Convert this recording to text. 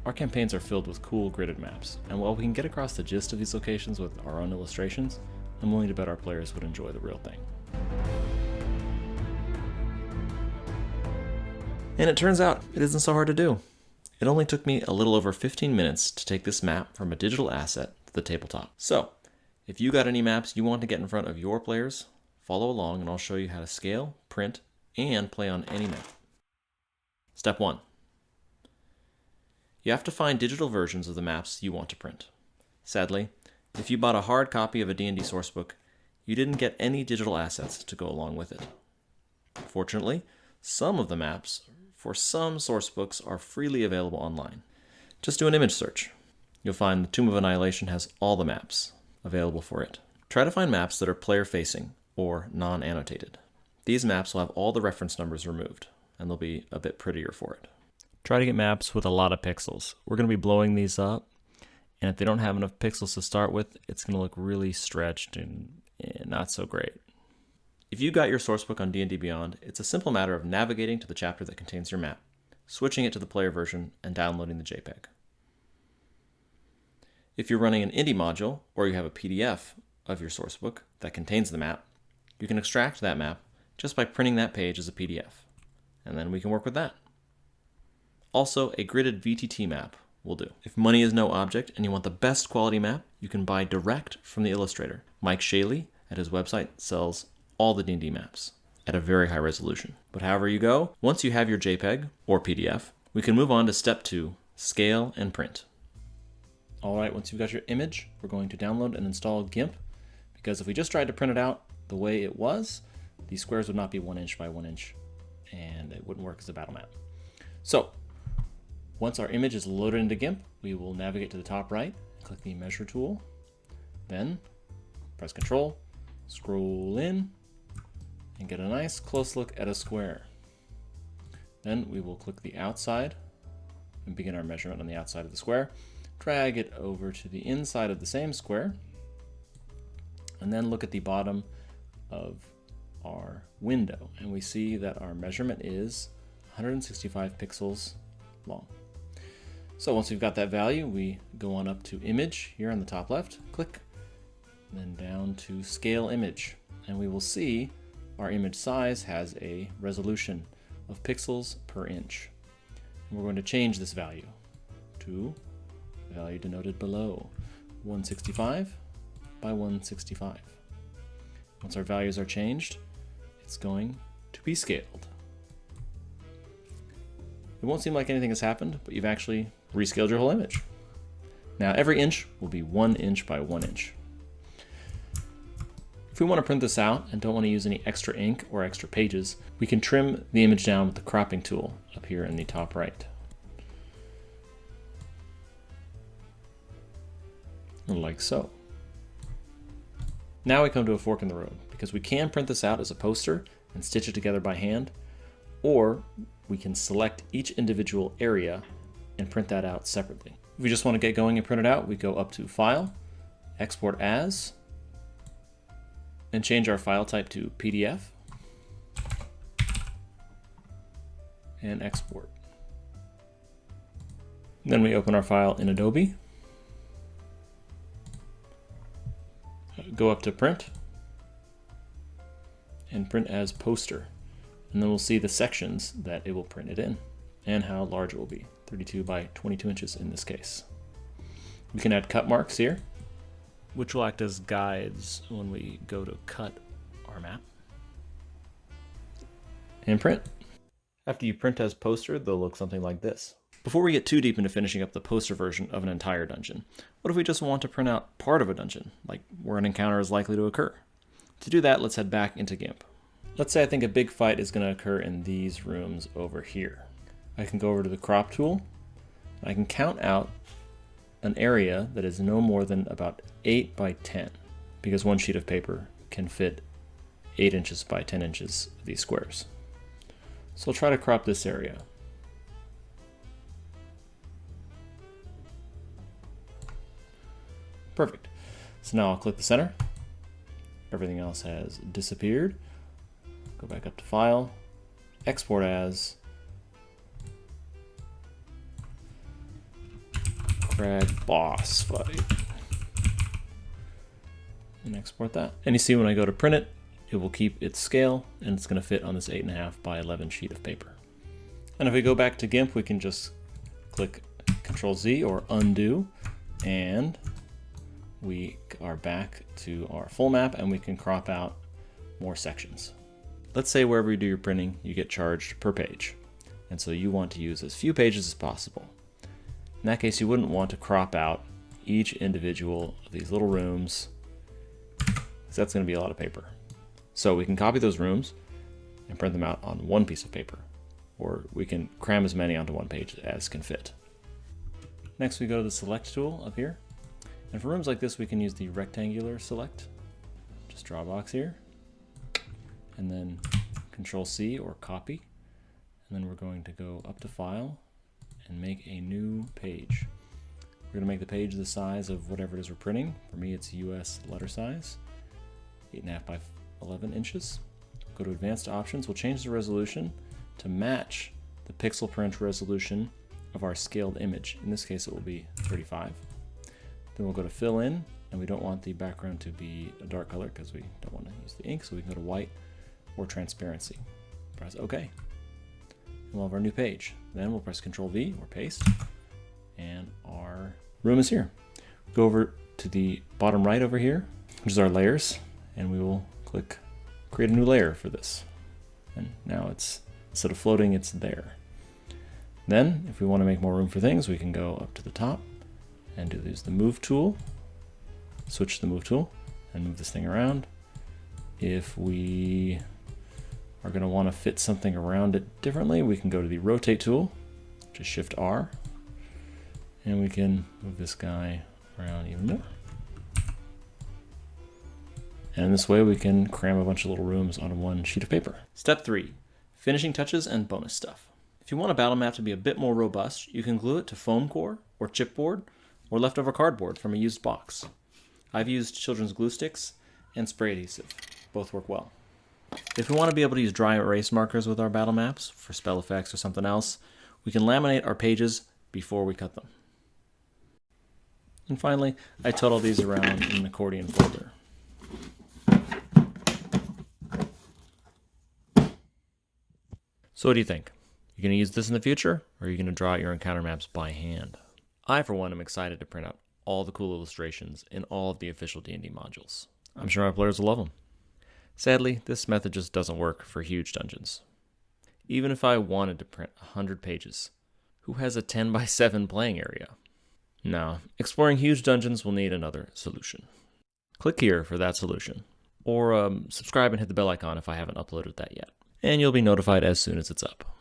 our campaigns are filled with cool gridded maps, and while we can get across the gist of these locations with our own illustrations, I'm willing to bet our players would enjoy the real thing. And it turns out it isn't so hard to do. It only took me a little over 15 minutes to take this map from a digital asset to the tabletop. So, if you got any maps you want to get in front of your players, follow along and I'll show you how to scale, print, and play on any map. Step 1. You have to find digital versions of the maps you want to print. Sadly, if you bought a hard copy of a D&D sourcebook, you didn't get any digital assets to go along with it. Fortunately, some of the maps for some sourcebooks are freely available online. Just do an image search. You'll find the Tomb of Annihilation has all the maps available for it. Try to find maps that are player-facing or non-annotated. These maps will have all the reference numbers removed, and they'll be a bit prettier for it. Try to get maps with a lot of pixels. We're going to be blowing these up, and if they don't have enough pixels to start with, it's going to look really stretched and not so great. If you got your sourcebook on D&D Beyond, it's a simple matter of navigating to the chapter that contains your map, switching it to the player version, and downloading the JPEG. If you're running an indie module, or you have a PDF of your sourcebook that contains the map, you can extract that map just by printing that page as a PDF, and then we can work with that. Also, a gridded VTT map will do. If money is no object and you want the best quality map, you can buy direct from the illustrator. Mike Shaley at his website sells all the D&D maps at a very high resolution. But however you go, once you have your JPEG or PDF, we can move on to step 2, scale and print. All right, once you've got your image, we're going to download and install GIMP, because if we just tried to print it out the way it was, these squares would not be 1 inch by 1 inch, and it wouldn't work as a battle map. So, once our image is loaded into GIMP, we will navigate to the top right, click the Measure tool, then press Control, scroll in, and get a nice close look at a square. Then we will click the outside and begin our measurement on the outside of the square, drag it over to the inside of the same square, and then look at the bottom of our window, and we see that our measurement is 165 pixels long. So once we've got that value, we go on up to Image here on the top left, click, and then down to Scale Image, and we will see our image size has a resolution of pixels per inch. And we're going to change this value to the value denoted below, 165 by 165. Once our values are changed, it's going to be scaled. It won't seem like anything has happened, but you've actually rescaled your whole image. Now every inch will be 1 inch by 1 inch. If we want to print this out and don't want to use any extra ink or extra pages, we can trim the image down with the cropping tool up here in the top right. Like so. Now we come to a fork in the road, because we can print this out as a poster and stitch it together by hand, or we can select each individual area and print that out separately. If we just want to get going and print it out, we go up to File, Export As, and change our file type to PDF, and export. Then we open our file in Adobe, go up to Print, and print as poster. And then we'll see the sections that it will print it in and how large it will be, 32 by 22 inches in this case. We can add cut marks here, which will act as guides when we go to cut our map. And print. After you print as poster, they'll look something like this. Before we get too deep into finishing up the poster version of an entire dungeon, what if we just want to print out part of a dungeon, like where an encounter is likely to occur? To do that, let's head back into GIMP. Let's say I think a big fight is going to occur in these rooms over here. I can go over to the crop tool, and I can count out an area that is no more than about 8 by 10, because one sheet of paper can fit 8 inches by 10 inches of these squares. So I'll try to crop this area. Perfect. So now I'll click the center. Everything else has disappeared. Go back up to File, Export As, Frag boss fight. And export that. And you see when I go to print it, it will keep its scale and it's going to fit on this 8.5 by 11 sheet of paper. And if we go back to GIMP, we can just click Control Z or undo, and we are back to our full map and we can crop out more sections. Let's say wherever you do your printing, you get charged per page. And so you want to use as few pages as possible. In that case, you wouldn't want to crop out each individual of these little rooms, because that's going to be a lot of paper. So we can copy those rooms and print them out on one piece of paper, or we can cram as many onto one page as can fit. Next, we go to the select tool up here. And for rooms like this, we can use the rectangular select. Just draw a box here, and then Control C or copy. And then we're going to go up to File and make a new page. We're going to make the page the size of whatever it is we're printing. For me, it's US letter size, 8.5 by 11 inches. Go to Advanced Options. We'll change the resolution to match the pixel per inch resolution of our scaled image. In this case, it will be 35. Then we'll go to Fill In, and we don't want the background to be a dark color because we don't want to use the ink, so we can go to White or Transparency. Press OK. And we'll have our new page. Then we'll press Control V or Paste, and our room is here. Go over to the bottom right over here, which is our layers, and we will click Create a new layer for this. And now it's, instead of floating, it's there. Then, if we want to make more room for things, we can go up to the top and use the Move tool, switch to the Move tool, and move this thing around. If we are going to want to fit something around it differently, we can go to the Rotate tool, which is Shift R, and we can move this guy around even more. And this way we can cram a bunch of little rooms onto one sheet of paper. Step 3, finishing touches and bonus stuff. If you want a battle map to be a bit more robust, you can glue it to foam core or chipboard or leftover cardboard from a used box. I've used children's glue sticks and spray adhesive. Both work well. If we want to be able to use dry erase markers with our battle maps for spell effects or something else, we can laminate our pages before we cut them. And finally, I total these around in an accordion folder. So what do you think? You going to use this in the future, or are you going to draw out your encounter maps by hand? I, for one, am excited to print out all the cool illustrations in all of the official D&D modules. I'm sure my players will love them. Sadly, this method just doesn't work for huge dungeons. Even if I wanted to print 100 pages, who has a 10 by 7 playing area? No, exploring huge dungeons will need another solution. Click here for that solution, or subscribe and hit the bell icon if I haven't uploaded that yet, and you'll be notified as soon as it's up.